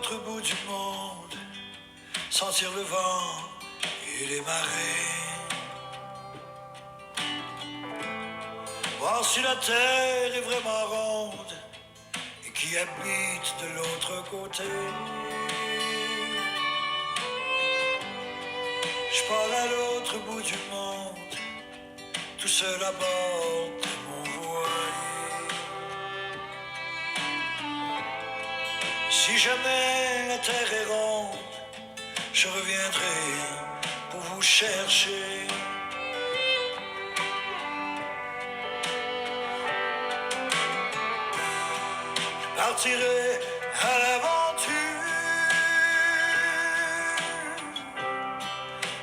l'autre bout du monde, sentir le vent et les marées. Voir si la terre est vraiment ronde et qui habite de l'autre côté. Je pars à l'autre bout du monde, tout seul à bord de mon voilier. Si jamais la terre est ronde, je reviendrai pour vous chercher. Je partirai à l'aventure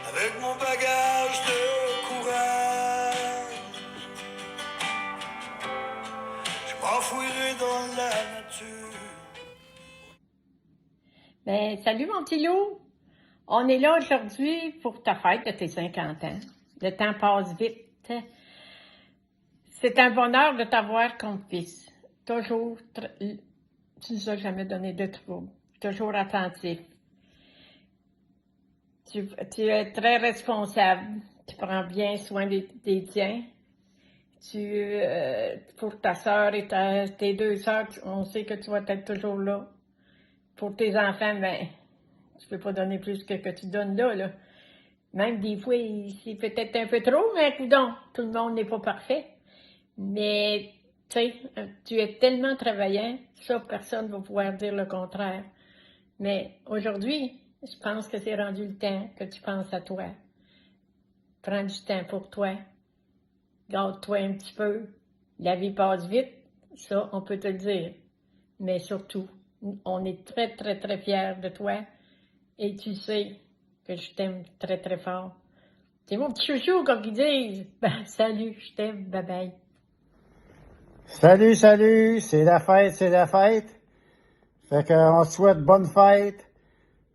avec mon bagage de courage. Je m'enfouirai dans la nature. Ben, salut mon petit loup! On est là aujourd'hui pour ta fête de tes 50 ans. Le temps passe vite. C'est un bonheur de t'avoir comme fils. Toujours, tu nous as jamais donné de trouble. Toujours attentif. Tu es très responsable. Tu prends bien soin des tiens. Pour ta soeur et tes deux soeurs, on sait que tu vas être toujours là. Pour tes enfants, ben, tu peux pas donner plus que tu donnes là. Même des fois, c'est peut-être un peu trop, mais coudonc, tout le monde n'est pas parfait. Mais, tu sais, tu es tellement travaillant, ça, personne ne va pouvoir dire le contraire. Mais aujourd'hui, je pense que c'est rendu le temps que tu penses à toi. Prends du temps pour toi. Garde-toi un petit peu. La vie passe vite, ça, on peut te le dire. Mais surtout, on est très, très, très fiers de toi. Et tu sais que je t'aime très, très fort. C'est mon petit chouchou, comme ils disent. Ben, salut, je t'aime, bye-bye. Salut, salut, c'est la fête, c'est la fête. Fait qu'on te souhaite bonne fête,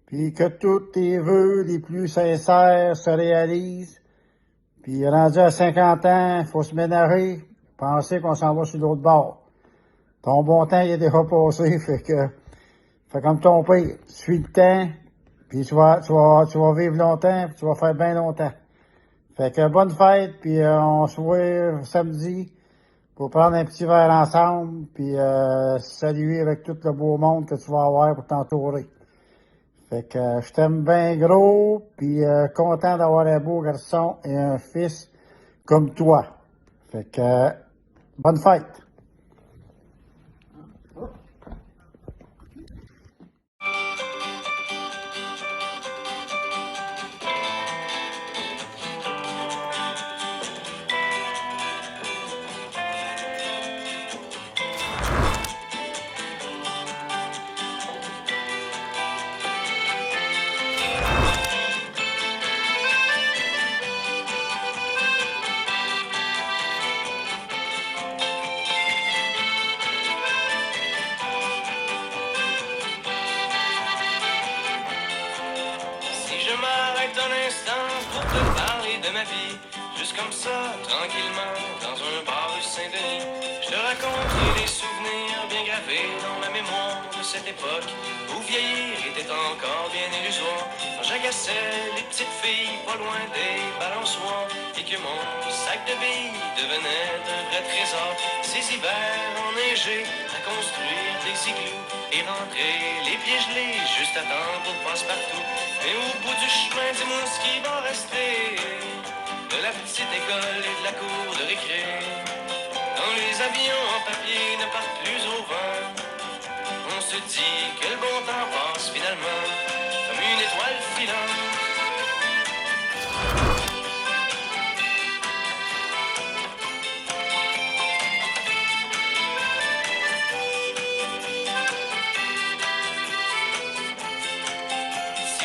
puis que tous tes vœux les plus sincères se réalisent. Puis rendu à 50 ans, faut se ménager, penser qu'on s'en va sur l'autre bord. Ton bon temps, il est déjà passé, fait comme ton père, suis le temps, puis tu vas vivre longtemps, puis tu vas faire bien longtemps. Fait que bonne fête, puis on se voit samedi pour prendre un petit verre ensemble, puis saluer avec tout le beau monde que tu vas avoir pour t'entourer. Fait que je t'aime bien gros, puis content d'avoir un beau garçon et un fils comme toi. Fait que bonne fête! Je m'arrête un instant pour te parler de ma vie, juste comme ça, tranquillement, dans un bar rue Saint-Denis. Je te raconterai des souvenirs bien gravés dans la mémoire de cette époque où vieillir était encore bien illusoire. Quand j'agaçais les petites filles pas loin des balançoires et que mon sac de billes devenait un vrai trésor. Ces hivers enneigés à construire des igloos et rentrer les pieds gelés juste à temps pour passe-partout. Et au bout du chemin, dis-moi ce qui va rester de la petite école et de la cour de récré. Quand les avions en papier ne partent plus au vent, on se dit que le bon temps passe finalement comme une étoile filante.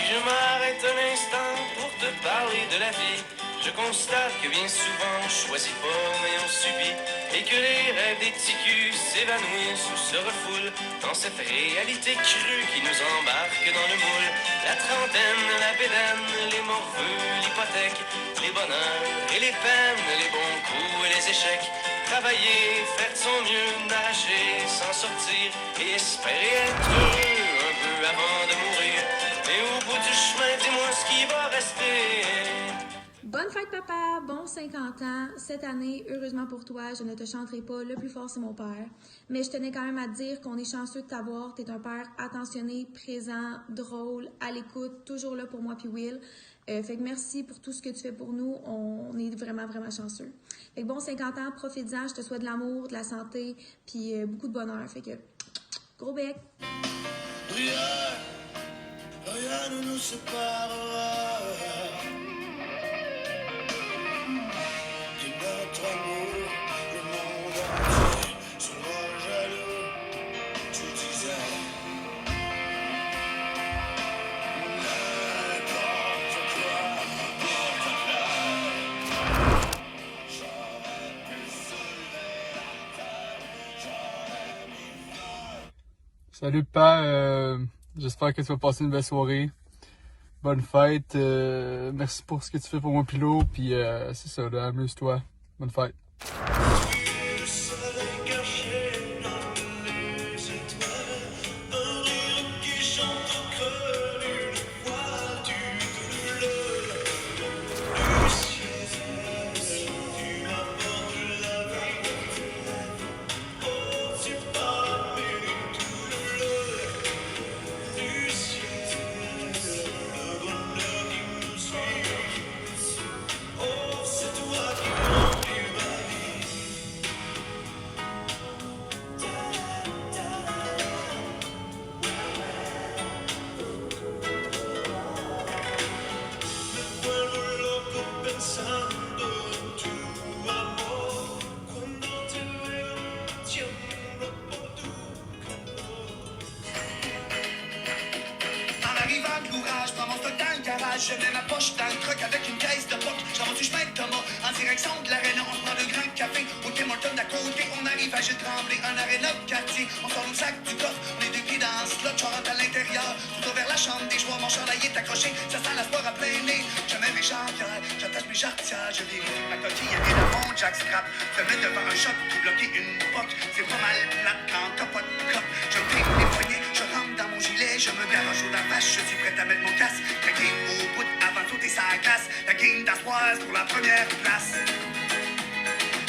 Je m'arrête un instant pour te parler de la vie. Je constate que bien souvent on choisit pas mais on subit, et que les rêves des ticus s'évanouissent ou se refoulent dans cette réalité crue qui nous embarque dans le moule. La trentaine, la bédaine, les morveux, l'hypothèque, les bonheurs et les peines, les bons coups et les échecs. Travailler, faire de son mieux, nager, s'en sortir et espérer être heureux un peu avant de mourir. Mais au bout du chemin, dis-moi ce qui va rester. Bonne fête, papa! Bon 50 ans. Cette année, heureusement pour toi, je ne te chanterai pas. Le plus fort, c'est mon père. Mais je tenais quand même à te dire qu'on est chanceux de t'avoir. T'es un père attentionné, présent, drôle, à l'écoute, toujours là pour moi puis Will. Fait que merci pour tout ce que tu fais pour nous. On est vraiment, vraiment chanceux. Fait que bon 50 ans, profites-en. Je te souhaite de l'amour, de la santé, puis beaucoup de bonheur. Fait que, gros bec! Rien, rien ne nous séparera de notre amour. Le monde entier sera jaloux, tu disais. N'importe quoi, n'importe quoi. J'aurais pu soulever la terre, j'aurais mis feu. Salut Pa, j'espère que tu vas passer une belle soirée. Bonne fête, merci pour ce que tu fais pour moi Pilo, puis c'est ça, là, amuse-toi. Bonne fête. Le soleil caché dans les étoiles, un rire qui chante au creux d'une voix du bleu du ciel. Tu m'apportes la vie, oh, tu parles tout le bleu du ciel. Le bonheur qui nous suit, oh, c'est toi qui remplis ma vie. Vuelvo loco pensando en tu amor. Cuando te veo, tiemblo por tu calor. En arrivant de l'ouvrage, prends mon stock dans le garage. Je mets ma poche dans le truck avec une caisse de potes. J'avance du chemin de Thomas en direction de l'aréna. On se prend de grands cafés au Tim Hortons d'à côté. On arrive à Gilles Tremblay, un aréna de quartier. On sort nos sacs du coffre, on est deux pieds dans ce slot. Je rentre à l'intérieur, tout vers la chambre des joueurs. Mon chandail est accroché, ça sent la sport à plein nez. Je mets mes jambières, j'attache mes jarretières. Je vérifie ma coquille, il y a mon jackstrap. Je mets devant un shot pour bloquer une poque. C'est pas mal plate quand t'as pas de coque. Je me pique les poignets, je rentre dans mon gilet. Je me garage au vache, je suis prêt à mettre mon casque. La game au bout avant de sauter sa glace. La game d'Astroise pour la première place.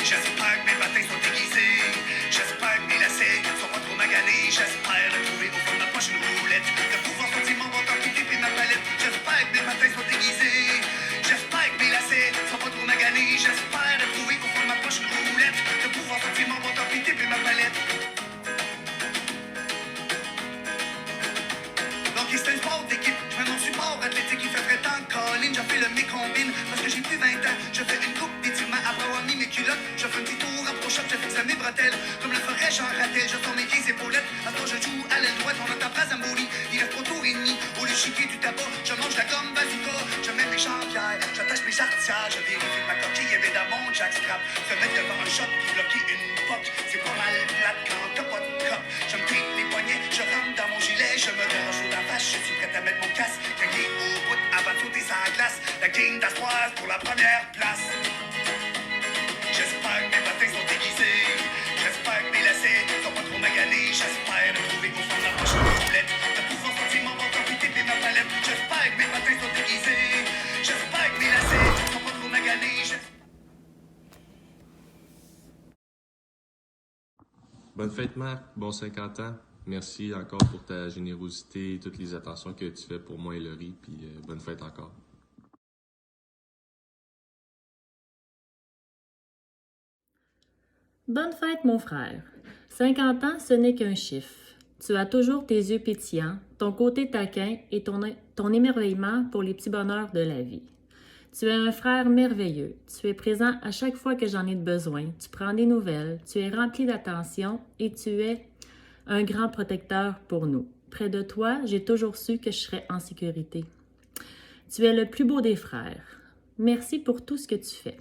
J'espère que mes patins sont aiguisés. J'espère que mes lacets sont pas trop maganés. J'espère retrouver au fond de ma poche une roulette. De pouvoir sortir mon bâton piqué puis ma palette. J'espère que mes patins sont aiguisés. J'espère que mes lacets sont pas trop maganés. J'espère retrouver au fond de ma poche une roulette. De pouvoir sortir mon bâton piqué puis ma palette. Donc c'est un sport d'équipe, je mets mon support athlétique, il fait très temps colline, je fais le mécombine, parce que j'ai plus 20 ans, je fais une coupe d'étirement après avoir mis mes culottes, je fais un petit tour à pro-shop, je fixe à mes bretelles, comme le ferait Jean Rattel, je tourne mes vieilles épaulettes, à ce je joue à l'aile droite, on entend pas Zambouli, il reste 3 tours et demi, au lieu de chiquer du tabac, je mange la gomme bazooka, je mets mes jambières, j'attache mes jarretières, je vérifie ma coquille, évidemment mon jackstrap, se mettre devant un shot, puis bloquer une poque, c'est pas mal plate quand t'as pas de cop, je me pique les poignets, je rentre dans mon gilet, je me range au vache, je suis prêt à mettre mon casque, gagner au bout avant de sauter sa glace, la game d'Astroise pour la première place. J'espère que mes patins sont aiguisés, j'espère que mes lacets sont pas trop maganés, j'espère retrouver au fond de la poche une roulette, de pouvoir sortir mon bâton puis taper ma palette, j'espère que mes patins sont aiguisés, j'espère que mes lacets sont pas trop maganés. Bonne fête, Marc. Bon 50 ans. Merci encore pour ta générosité et toutes les attentions que tu fais pour moi et Laurie. Puis bonne fête encore. Bonne fête, mon frère. 50 ans, ce n'est qu'un chiffre. Tu as toujours tes yeux pétillants, ton côté taquin et ton émerveillement pour les petits bonheurs de la vie. Tu es un frère merveilleux. Tu es présent à chaque fois que j'en ai besoin. Tu prends des nouvelles. Tu es rempli d'attention et tu es un grand protecteur pour nous. Près de toi, j'ai toujours su que je serais en sécurité. Tu es le plus beau des frères. Merci pour tout ce que tu fais.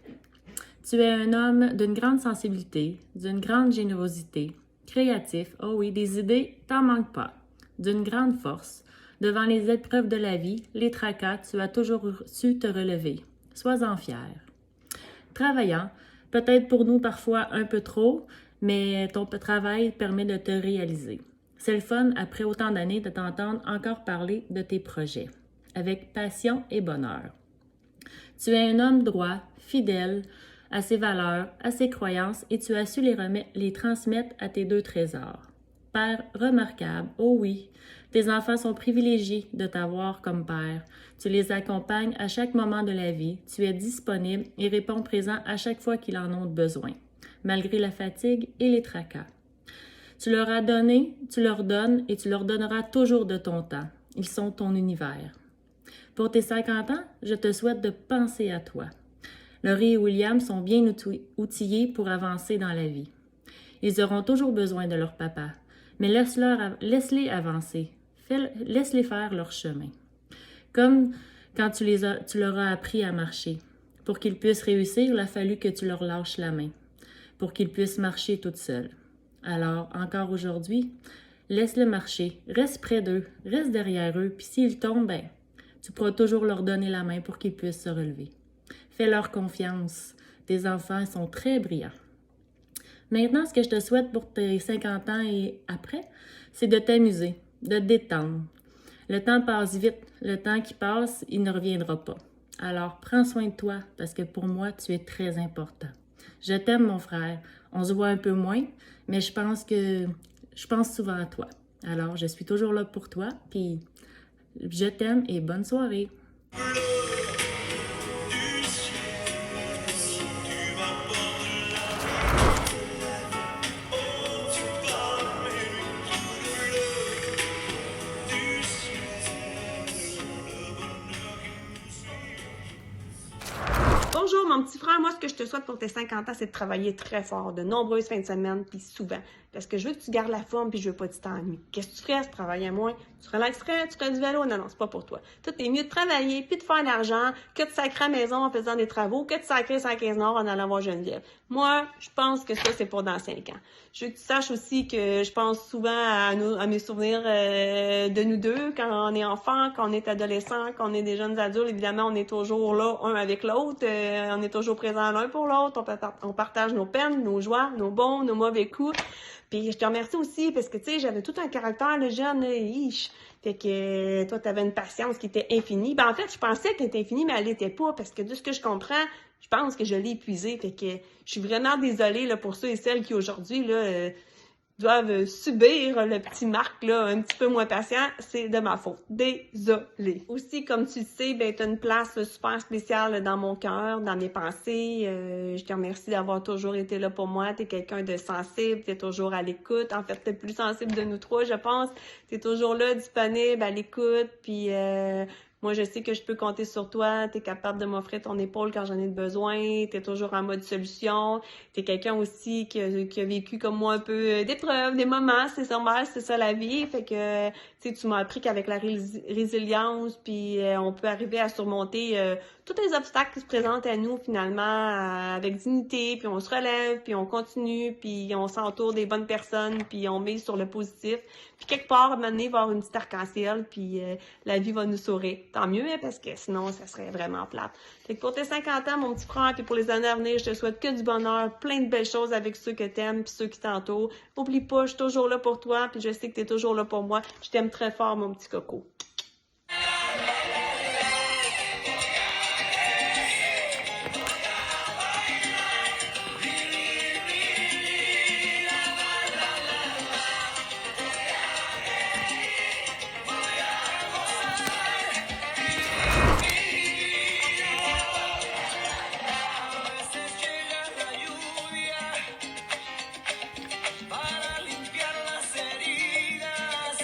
Tu es un homme d'une grande sensibilité, d'une grande générosité, créatif, oh oui, des idées, t'en manques pas, d'une grande force. Devant les épreuves de la vie, les tracas, tu as toujours su te relever. Sois-en fier. Travaillant, peut-être pour nous parfois un peu trop, mais ton travail permet de te réaliser. C'est le fun, après autant d'années, de t'entendre encore parler de tes projets, avec passion et bonheur. Tu es un homme droit, fidèle à ses valeurs, à ses croyances, et tu as su les transmettre à tes 2 trésors. Père remarquable, oh oui, tes enfants sont privilégiés de t'avoir comme père. Tu les accompagnes à chaque moment de la vie, tu es disponible et réponds présent à chaque fois qu'ils en ont besoin, malgré la fatigue et les tracas. Tu leur as donné, tu leur donnes et tu leur donneras toujours de ton temps. Ils sont ton univers. Pour tes 50 ans, je te souhaite de penser à toi. Laurie et William sont bien outillés pour avancer dans la vie. Ils auront toujours besoin de leur papa, mais laisse-les avancer. Laisse-les faire leur chemin. Comme quand tu leur as appris à marcher. Pour qu'ils puissent réussir, il a fallu que tu leur lâches la main, pour qu'ils puissent marcher toutes seules. Alors, encore aujourd'hui, laisse-les marcher, reste près d'eux, reste derrière eux, puis s'ils tombent, tu pourras toujours leur donner la main pour qu'ils puissent se relever. Fais-leur confiance. Tes enfants sont très brillants. Maintenant, ce que je te souhaite pour tes 50 ans et après, c'est de t'amuser, de te détendre. Le temps passe vite. Le temps qui passe, il ne reviendra pas. Alors, prends soin de toi, parce que pour moi, tu es très important. Je t'aime, mon frère. On se voit un peu moins, mais je pense souvent à toi. Alors, je suis toujours là pour toi, puis je t'aime et bonne soirée. Bonjour mon petit frère, moi ce que je te souhaite pour tes 50 ans, c'est de travailler très fort, de nombreuses fins de semaine, puis souvent. Parce que je veux que tu gardes la forme, puis je veux pas que tu t'ennuies. Qu'est-ce que tu ferais? Tu travaillais moins, tu relaxerais, tu ferais du vélo? Non, c'est pas pour toi. Tout est mieux de travailler, puis de faire de l'argent, que de sacrer à la maison en faisant des travaux, que de sacrer 115 Nord en allant voir Geneviève. Moi, je pense que ça, c'est pour dans 5 ans. Je veux que tu saches aussi que je pense souvent à mes souvenirs de nous deux, quand on est enfant, quand on est adolescent, quand on est des jeunes adultes. Évidemment, on est toujours là, un avec l'autre. On est toujours présents l'un pour l'autre. On partage nos peines, nos joies, nos bons, nos mauvais coups. Puis je te remercie aussi parce que, tu sais, j'avais tout un caractère, le jeune, fait que toi, tu avais une patience qui était infinie. En fait, je pensais qu'elle était infinie, mais elle l'était pas parce que de ce que je comprends, je pense que je l'ai épuisée. Fait que je suis vraiment désolée là, pour ceux et celles qui aujourd'hui là, doivent subir le petit Marc là, un petit peu moins patient. C'est de ma faute. Désolée. Aussi, comme tu le sais, tu as une place super spéciale dans mon cœur, dans mes pensées. Je te remercie d'avoir toujours été là pour moi. Tu es quelqu'un de sensible, tu es toujours à l'écoute. En fait, tu es le plus sensible de nous trois, je pense. Tu es toujours là, disponible, à l'écoute. Puis moi, je sais que je peux compter sur toi. Tu es capable de m'offrir ton épaule quand j'en ai besoin. Tu es toujours en mode solution. Tu es quelqu'un aussi qui a vécu comme moi un peu d'épreuves, des moments. C'est normal, c'est ça la vie. Fait que tu m'as appris qu'avec la résilience, puis on peut arriver à surmonter tous les obstacles qui se présentent à nous finalement avec dignité. Puis on se relève, puis on continue, puis on s'entoure des bonnes personnes, puis on mise sur le positif. Puis quelque part, à un moment donné, il va y avoir une petite arc-en-ciel, puis la vie va nous sourire. Tant mieux, hein, parce que sinon, ça serait vraiment plate. Fait que pour tes 50 ans, mon petit frère, puis pour les années à venir, je te souhaite que du bonheur, plein de belles choses avec ceux que t'aimes, puis ceux qui t'entourent. Oublie pas, je suis toujours là pour toi, puis je sais que t'es toujours là pour moi. Je t'aime très fort, mon petit coco. Para limpiar las heridas.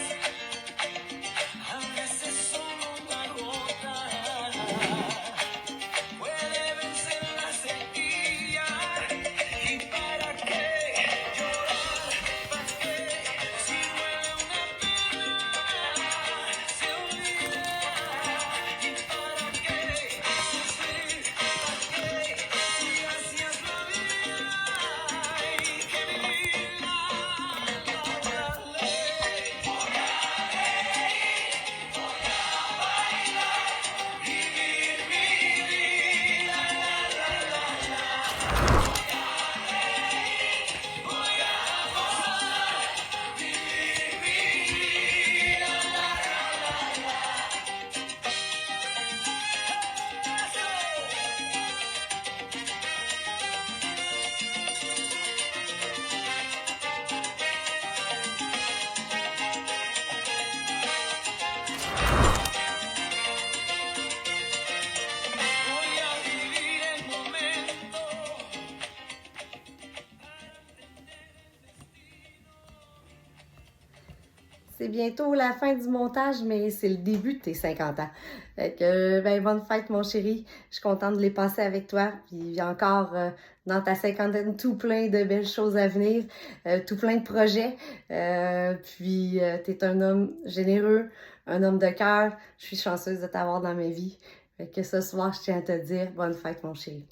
c'est bientôt la fin du montage, mais c'est le début de tes 50 ans. Fait que, ben, bonne fête, mon chéri. Je suis contente de les passer avec toi. Puis il y a encore dans ta cinquantaine tout plein de belles choses à venir, tout plein de projets. Puis t'es un homme généreux, un homme de cœur. Je suis chanceuse de t'avoir dans ma vie. Fait que ce soir, je tiens à te dire bonne fête, mon chéri.